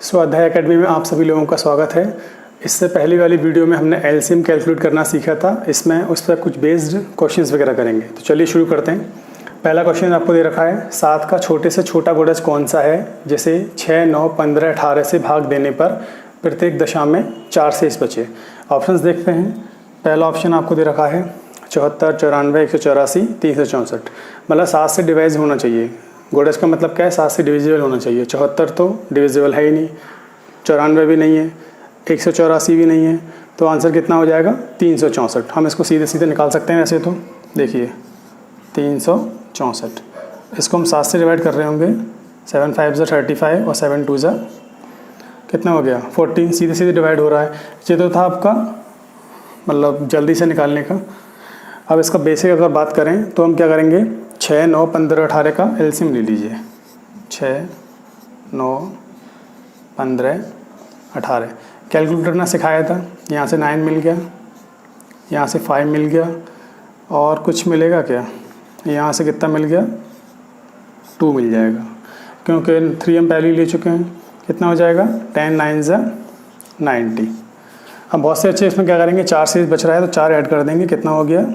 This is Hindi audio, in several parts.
स्वाध्याय एकेडमी में आप सभी लोगों का स्वागत है। इससे पहली वाली वीडियो में हमने एलसीएम कैलकुलेट करना सीखा था। इसमें उस पर कुछ बेस्ड क्वेश्चंस वगैरह करेंगे। तो चलिए शुरू करते हैं। पहला क्वेश्चन आपको दे रखा है, 7 का छोटे से छोटा गुणज कौन सा है जिसे 6, 9, 15, 18 से भाग देने पर प्रत्येक दशा में 4 शेष बचे। ऑप्शंस देखते हैं। पहला ऑप्शन आपको दे रखा है 74, 94, 184, 364। मतलब 7 से डिवाइज होना चाहिए। गुणज का मतलब क्या है? 7 से डिविजिबल होना चाहिए। 74 तो डिविजिबल है ही नहीं, 94 भी नहीं है, 184 भी नहीं है, तो आंसर कितना हो जाएगा? 364। हम इसको सीधे सीधे निकाल सकते हैं वैसे तो। देखिए 364, इसको हम 7 से डिवाइड कर रहे होंगे। 7 5 35 और 7 2 कितना हो गया? 14। सीधे सीधे डिवाइड हो रहा है। ये तो था आपका मतलब जल्दी से निकालने का। अब इसका बेसिक अगर बात करें तो हम क्या करेंगे? 6, 9, 15, 18 का एलसीएम ले लीजिए। 6, 9, 15, 18। कैलकुलेट करना सिखाया था। यहाँ से 9 मिल गया, यहाँ से 5 मिल गया, और कुछ मिलेगा क्या? यहाँ से कितना मिल गया? 2 मिल जाएगा, क्योंकि 3 हम पहले ही ले चुके हैं। कितना हो जाएगा? 10 9 90। अब बहुत से अच्छे इसमें क्या करेंगे, 4 से बच रहा है तो 4 ऐड कर देंगे। कितना हो गया?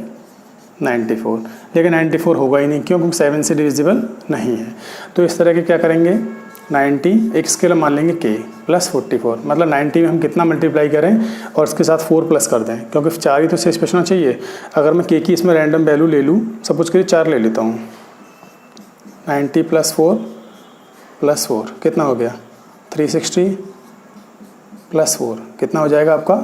94। लेकिन 94 होगा ही नहीं, क्यों? क्योंकि 7 से डिविजिबल नहीं है। तो इस तरह के क्या करेंगे, 90 एक स्केल मान लेंगे k प्लस 44। मतलब 90 में हम कितना मल्टीप्लाई करें और उसके साथ 4 प्लस कर दें, क्योंकि 4 ही तो शेष बचना चाहिए। अगर मैं k की इसमें रैंडम वैल्यू ले लूँ, सपोज करिए 4 ले लेता हूँ। 90 प्लस 4 प्लस 4 कितना हो गया? 360 प्लस 4 कितना हो जाएगा आपका?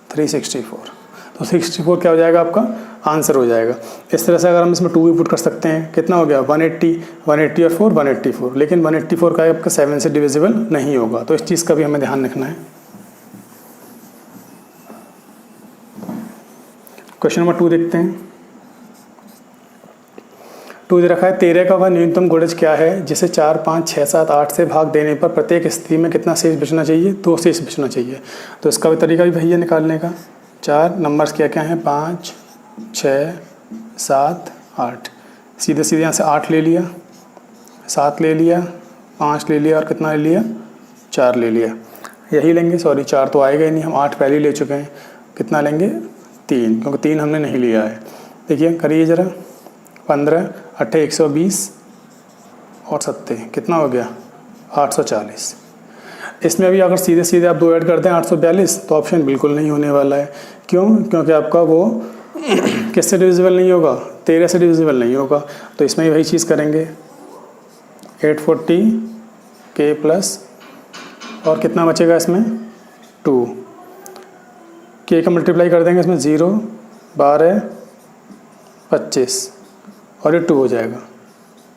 364। तो 64 क्या हो जाएगा आपका? आंसर हो जाएगा। इस तरह से अगर हम इसमें 2 भी पुट कर सकते हैं, कितना हो गया? 180, 180 और 4 184। लेकिन 184 का आपका 7 से डिविजिबल नहीं होगा, तो इस चीज़ का भी हमें ध्यान रखना है। क्वेश्चन नंबर 2 देखते हैं। 2 दे रखा है, 13 का वह न्यूनतम गुणज क्या है जिसे 4, 5, 6, 7, 8 से भाग देने पर प्रत्येक स्थिति में कितना शेष बचना चाहिए? 2 शेष बचना चाहिए। तो इसका भी तरीका भी भैया निकालने का। 4 नंबर्स क्या क्या हैं? 5, 6, 7, 8। सीधे सीधे यहाँ से 8 ले लिया, 7 ले लिया, 5 ले लिया और कितना ले लिया? 4 ले लिया। यही लेंगे, सॉरी 4 तो आएगा ही नहीं, हम 8 पहले ही ले चुके हैं। कितना लेंगे? 3, क्योंकि 3 हमने नहीं लिया है। देखिए करिए ज़रा। 15, 8, 120 और 7 कितना हो गया? 840। इसमें भी अगर सीधे सीधे आप 2 ऐड करते हैं 842, तो ऑप्शन बिल्कुल नहीं होने वाला है। क्यों? क्योंकि आपका वो किससे डिविजिबल नहीं होगा? 13 से डिविजिबल नहीं होगा। तो इसमें ही वही चीज़ करेंगे। 840 k प्लस और कितना बचेगा इसमें? 2 k का मल्टीप्लाई कर देंगे इसमें। 0, 12, 25 और ये 2 हो जाएगा।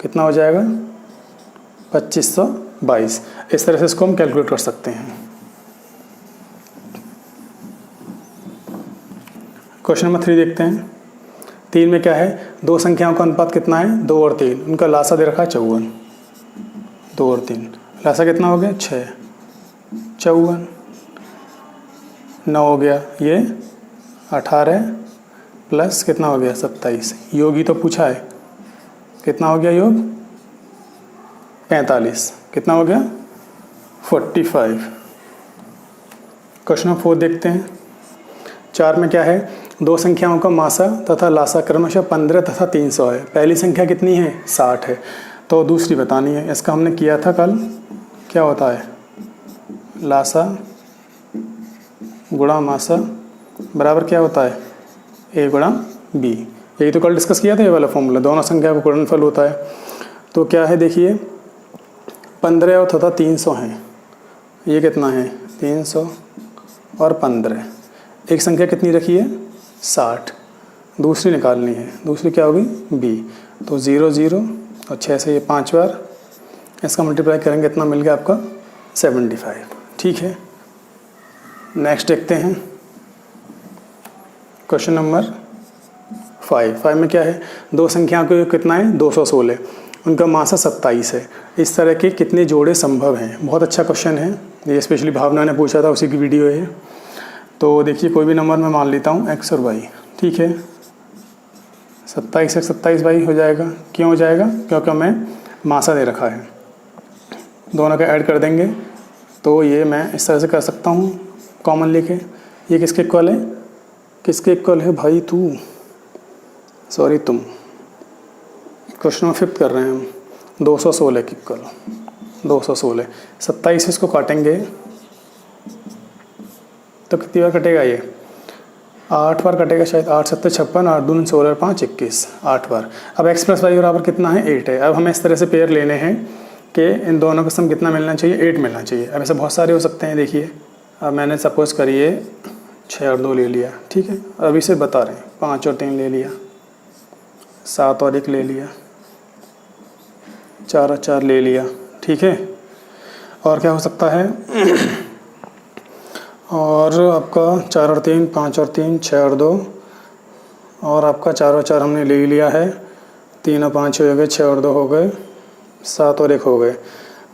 कितना हो जाएगा? 2522। इस तरह से इसको हम कैलकुलेट कर सकते हैं। क्वेश्चन नंबर 3 देखते हैं। 3 में क्या है? 2 संख्याओं का अनुपात कितना है? 2 और 3। उनका लासा दे रखा है 54। 2 और 3 लासा कितना हो गया? 6, 54, 9 हो गया। ये 18 प्लस कितना हो गया? 27। योग ही तो पूछा है। कितना हो गया योग? 45। कितना हो गया? 45। क्वेश्चन नंबर 4 देखते हैं। 4 में क्या है? 2 संख्याओं का मासा तथा लासा क्रमशः 15 तथा 300 है। पहली संख्या कितनी है? 60 है। तो दूसरी बतानी है। इसका हमने किया था कल। क्या होता है? लासा गुणा मासा बराबर क्या होता है? a गुणा b। यही तो कल डिस्कस किया था, ये वाला फॉर्मूला। दोनों संख्या का गुणनफल होता है। तो क्या है देखिए, 15 और तथा 300 हैं। ये कितना है? 300 और 15। एक संख्या कितनी रखी है? 60। दूसरी निकालनी है। दूसरी क्या होगी? b। तो 0 0 और 6 से ये 5 बार, इसका मल्टीप्लाई करेंगे, इतना मिल गया आपका 75। ठीक है। नेक्स्ट देखते हैं क्वेश्चन नंबर 5 में क्या है? 2 संख्याओं को कितना है? 216। उनका मासा 27 है। इस तरह के कितने जोड़े संभव हैं? बहुत अच्छा क्वेश्चन है ये, स्पेशली भावना ने पूछा था, उसी की वीडियो है। तो देखिए कोई भी नंबर मैं मान लेता हूँ x और y। ठीक है। 27 से 27 y हो जाएगा। क्यों हो जाएगा? क्योंकि हमें मासा दे रखा है। दोनों का ऐड कर देंगे तो ये मैं इस तरह से कर सकता हूँ कॉमन लेके। ये किसके इक्वल है, किसके इक्वल है भाई तू, सॉरी तुम, क्वेश्चन में 5th कर रहे हैं हम। 216 के इक्वल, 216। 27 इसको काटेंगे तो कितनी बार कटेगा ये, 8 बार कटेगा शायद। 8 7 56, 8 दूनी 16, 5 21, 8 बार। अब x + y बराबर कितना है, 8 है। अब हमें इस तरह से पेयर लेने हैं कि इन दोनों का सम कितना मिलना चाहिए, 8 मिलना चाहिए। अब ऐसे बहुत सारे हो सकते हैं। देखिए अब मैंने सपोज़ करिए 6 और 2 ले लिया, ठीक है। अभी से बता रहे हैं 5 और 3 ले लिया, 7 और 1 ले लिया, 4 और 4 ले लिया, ठीक है। और क्या हो सकता है और आपका 4 और 3, 5 और 3, 6 और 2, और आपका 4 और 4 हमने ले लिया है, 3 और 5 हो गए, 6 और 2 हो गए, 7 और 1 हो गए।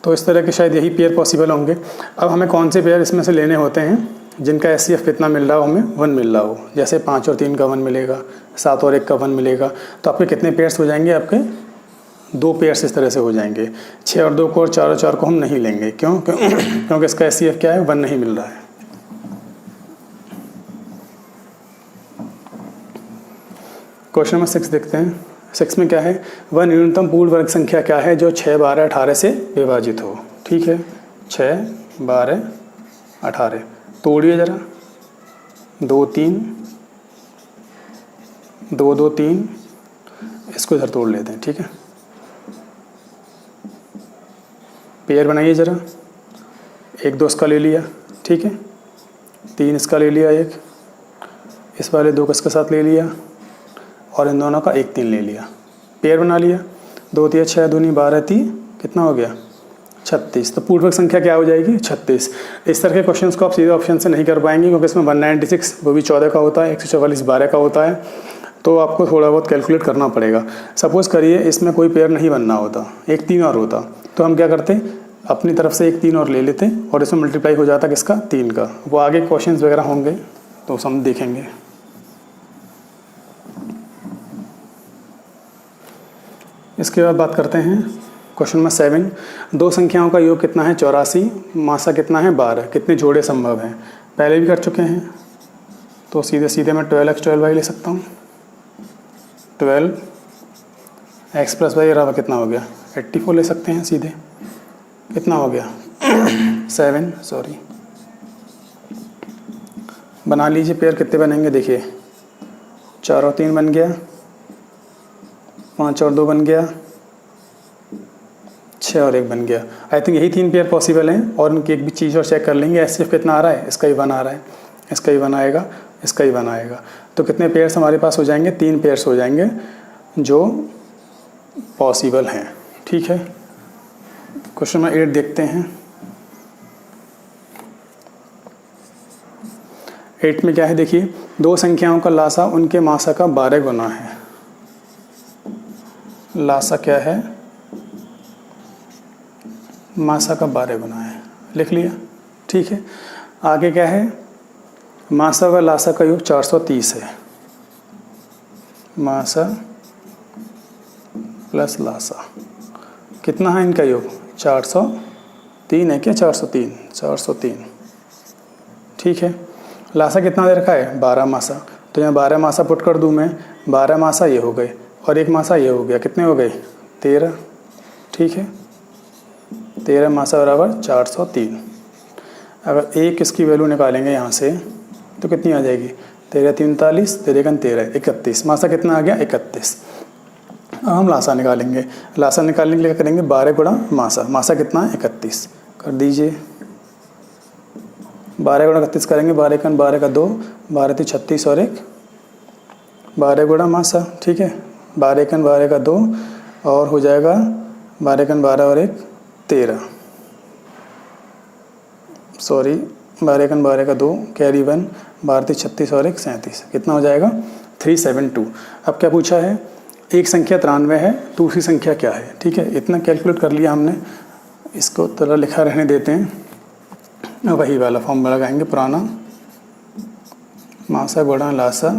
तो इस तरह के शायद यही पेयर पॉसिबल होंगे। अब हमें कौन से पेयर इसमें से लेने होते हैं जिनका SCF कितना मिल रहा हो, हमें 1 मिल रहा हो। जैसे 5 और 3 का 1 मिलेगा, 7 और 1 का 1 मिलेगा। तो आपके कितने पेयर्स हो जाएंगे, आपके 2 पेयर्स इस तरह से हो जाएंगे। 6 और 2 को और 4 और 4 को हम नहीं लेंगे, क्यों क्योंकि इसका SCF क्या है, 1 नहीं मिल रहा है। क्वेश्चन नंबर 6 देखते हैं। 6 में क्या है, वह न्यूनतम पूर्ण वर्ग संख्या क्या है जो 6 12 18 से विभाजित हो। ठीक है, 6 12 18 तोड़िए ज़रा, 2 3 2 2 3, इसको इधर तोड़ लेते हैं। ठीक है, पेयर बनाइए ज़रा। 1 2 इसका ले लिया, ठीक है, 3 इसका ले लिया, 1 इस वाले 2 इसके साथ ले लिया, और इन दोनों का 1 3 ले लिया। पेयर बना लिया, 2 3 6 दूनी 12 3, कितना हो गया 36। तो पूर्वक संख्या क्या हो जाएगी 36। इस तरह के क्वेश्चंस को आप सीधे ऑप्शन से नहीं कर पाएंगे, क्योंकि इसमें 196 वो भी 14 का होता है, 144 12 का होता है। तो आपको थोड़ा बहुत कैलकुलेट करना पड़ेगा। सपोज़ करिए इसमें कोई पेयर नहीं बनना होता, 1 3 और होता, तो हम क्या करते, अपनी तरफ से 1 3 और ले लेते और इसमें मल्टीप्लाई हो जाता किसका, 3 का। वो आगे क्वेश्चंस वगैरह होंगे तो हम देखेंगे। इसके बाद बात करते हैं क्वेश्चन नंबर 7। 2 संख्याओं का योग कितना है 84, मासा कितना है 12, कितने जोड़े संभव हैं। पहले भी कर चुके हैं, तो सीधे सीधे मैं 12x 12y ले सकता हूँ। 12x + y बराबर कितना हो गया 84 ले सकते हैं सीधे। कितना हो गया 7, सॉरी। बना लीजिए पेयर, कितने बनेंगे देखिए, 4 और 3 बन गया, 5 और 2 बन गया, 6 और 1 बन गया। आई थिंक यही 3 पेयर पॉसिबल हैं। और उनकी एक भी चीज़ और चेक कर लेंगे, SCF कितना आ रहा है, इसका ही 1 आ रहा है, इसका ही 1 आएगा, इसका ही 1 आएगा। तो कितने पेयर्स हमारे पास हो जाएंगे, 3 पेयर्स हो जाएंगे जो पॉसिबल हैं। ठीक है, क्वेश्चन नंबर 8 देखते हैं। 8 में क्या है देखिए, 2 संख्याओं का लासा उनके मासा का 12 गुना है। लासा क्या है, मासा का 12 गुना है, लिख लिया। ठीक है, आगे क्या है, मासा व लासा का योग 430 है। मासा प्लस लासा कितना है इनका योग 403 है क्या, 403 403। ठीक है, लासा कितना दे रखा है 12 मासा, तो यहाँ 12 मासा पुट कर दूँ मैं, 12 मासा ये हो गए और 1 मासा ये हो गया, कितने हो गए 13। ठीक है, 13 मासा बराबर 403। अगर 1 इसकी वैल्यू निकालेंगे यहाँ से तो कितनी आ जाएगी, 13 43, 13 13 31, मासा कितना आ गया 31। अब हम लासा निकालेंगे। लासा निकालने के लिए क्या करेंगे, 12 गुणा मासा, मासा कितना है 31 कर दीजिए। 12 गुणा 31 करेंगे, 12 का 12 का 2, 12 3 36 और 1 12 गुणा मासा। ठीक है, 12 का 12 का 2 और हो जाएगा 12 का 12 और 1 13, सॉरी 12 का 12 का 2 कैरी 1, 12 36 और 1 37, कितना हो जाएगा 372। अब क्या पूछा है, एक संख्या 93 है, दूसरी संख्या क्या है। ठीक है, इतना कैलकुलेट कर लिया हमने, इसको थोड़ा लिखा रहने देते हैं। अब वही वाला फॉर्म लगाएंगे पुराना, मासा गुणा लासा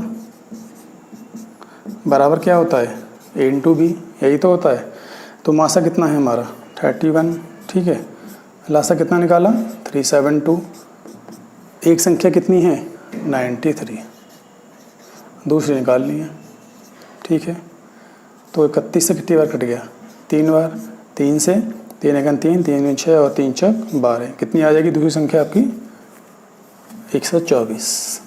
बराबर क्या होता है A × B, यही तो होता है। तो मासा कितना है हमारा 31। ठीक है, लासा कितना निकाला 372। एक संख्या कितनी है 93, दूसरी निकालनी है। ठीक है, तो 31 से कितनी बार कट गया 3 बार, 3 से 3 एकन 3, 3 6 और 3 चौक 12, कितनी आ जाएगी दूसरी संख्या आपकी 124।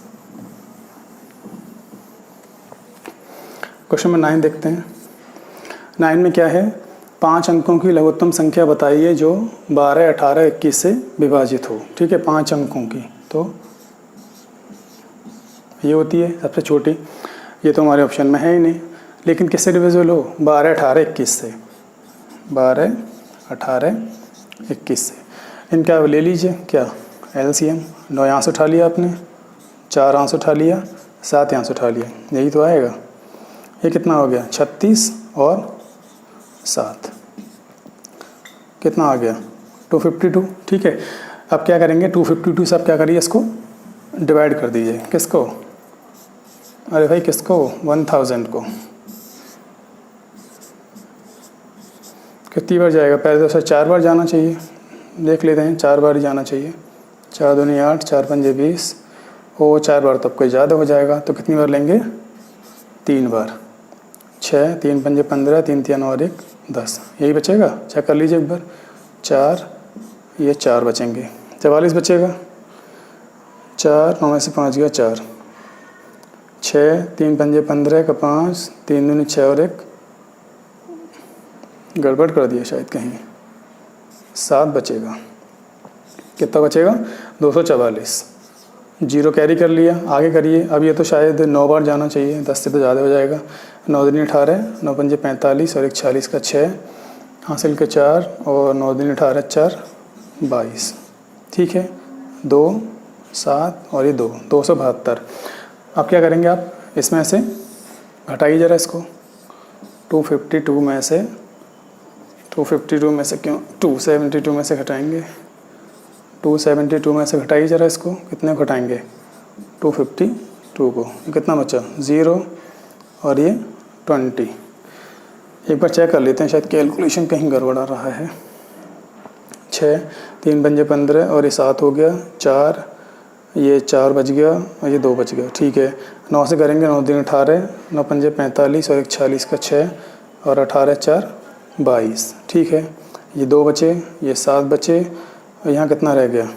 क्वेश्चन नंबर 9 देखते हैं। 9 में क्या है, 5 अंकों की लघुत्तम संख्या बताइए जो 12, 18, 21 से विभाजित हो। ठीक है, 5 अंकों की, तो ये होती है सबसे छोटी। ये तो हमारे ऑप्शन में है ही नहीं, लेकिन किससे डिविजिबल हो 12, 18, 21 से, 12, 18, 21 से। इनका ले लीजिए क्या एलसीएम। 9 यहाँ से उठा लिया आपने, 4 यहाँ से उठा लिया, 7 यहाँ से उठा लिया, यही तो आएगा। ये कितना हो गया 36 और 7 कितना आ गया 252। ठीक है, अब क्या करेंगे 252 से आप क्या करिए, इसको डिवाइड कर दीजिए। किसको, अरे भाई किसको 1000 को। कितनी बार जाएगा, पहले तो उसे 4 बार जाना चाहिए, देख लेते हैं 4 बार ही जाना चाहिए। 4 दूनी 8, 4 पंजे 20, और 4 बार तो आपको ज़्यादा हो जाएगा, तो कितनी बार लेंगे 3 बार। 6, 3 पंजे 15, 3 3 और 1 10, यही बचेगा। चेक कर लीजिए एक बार, 4 ये 4 बचेंगे, 44 बचेगा। 4 9 में से 5 गया 4, 6 3 पंजे 15 का 5, 3 दूनी 6 और 1 गड़बड़ कर दिया शायद कहीं, 7 बचेगा। कितना बचेगा 244। 0 कैरी कर लिया, आगे करिए। अब ये तो शायद 9 बार जाना चाहिए, 10 से तो ज़्यादा हो जाएगा। 9 दूनी 18, 9 पंजे 45 और 1 40 का 6, हासिल के 4 और 9 दूनी 18 4 22। ठीक है, 2 7 और ये 2 272। अब क्या करेंगे आप, इसमें से घटाइए ज़रा इसको। 252 में से 252 में से क्यों 272 में से घटाएंगे, 272 में से घटाइए ज़रा इसको। कितने घटाएंगे 252 को, कितना बचा 0 और ये 20। एक बार चेक कर लेते हैं, शायद कैलकुलेशन कहीं गड़बड़ा रहा है। 6 3 पंजे 15 और ये 7 हो गया, 4 ये 4 बच गया और ये 2 बच गया। ठीक है, 9 से करेंगे, 9 दूनी 18, 9 पंजे 45 और 1 40 का 6 और 18 4 22। ठीक है, ये 2 बचे, ये 7 बचे, और यहाँ कितना रह गया,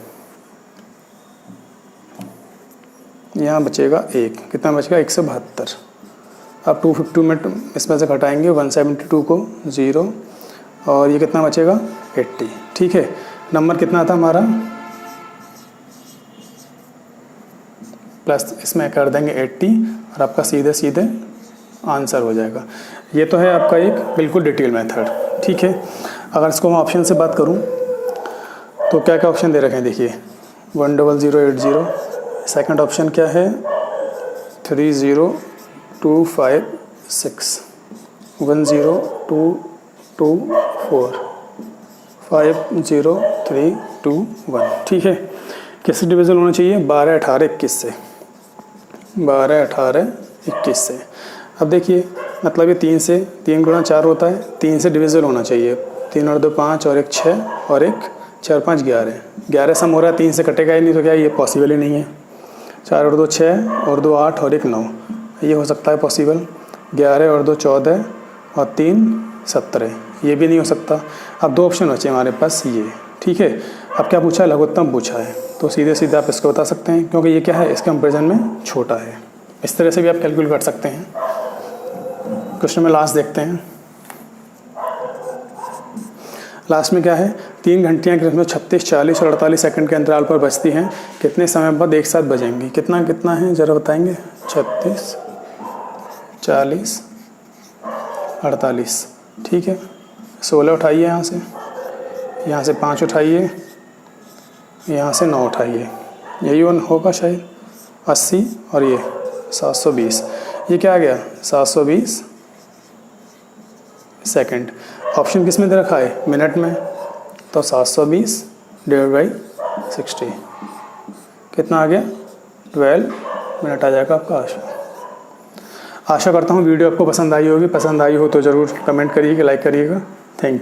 यहाँ बचेगा 1। कितना बचेगा 172। अब 252 में इसमें से घटाएंगे 172 को 0, और ये कितना बचेगा 80। ठीक है, नंबर कितना था हमारा, प्लस इसमें कर देंगे 80 और आपका सीधे सीधे आंसर हो जाएगा। ये तो है आपका एक बिल्कुल डिटेल मेथड। ठीक है, अगर इसको मैं ऑप्शन से बात करूं तो क्या क्या ऑप्शन दे रखे हैं, देखिए 10080। सेकंड ऑप्शन क्या है 30256, 10224, 50321। ठीक है, किससे डिविजन होना चाहिए 12 18 21 से, 12 18 21 से। अब देखिए मतलब ये 3 से 3 गुणा 4 होता है, 3 से डिविजल होना चाहिए। 3 और 2 5 और 1 6 और 1 4 5 11, 11 सम हो रहा है, 3 से कटेगा ही नहीं, तो क्या ये पॉसिबल ही नहीं है। 4 और 2 6 और 2 8 और 1 9, ये हो सकता है पॉसिबल। 11 और 2 14 और 3 17, ये भी नहीं हो सकता। अब 2 ऑप्शन बचे हमारे पास ये। ठीक है, अब क्या पूछा है लघुत्तम पूछा है, तो सीधे सीधे आप इसको बता सकते हैं, क्योंकि ये क्या है इसके कंपेरिजन में छोटा है। इस तरह से भी आप कैलकुलेट कर सकते हैं। क्वेश्चन में लास्ट देखते हैं। लास्ट में क्या है, 3 घंटियाँ में 36 40 और 48 सेकंड के अंतराल पर बजती हैं, कितने समय बाद एक साथ बजेंगी। कितना कितना है ज़रा बताएंगे, 36 40 48। ठीक है, 16 उठाइए यहाँ से 5 उठाइए, यहाँ से 9 उठाइए, यही वन होगा शायद। 80 और ये 720, ये क्या आ गया 720 सेकंड। ऑप्शन किस में दे रखा है मिनट में, तो 720 डिवाइड बाई 60 कितना आ गया 12 मिनट आ जाएगा आपका। आशा करता हूँ वीडियो आपको पसंद आई होगी। पसंद आई हो तो ज़रूर कमेंट करिएगा, लाइक करिएगा। Thank you.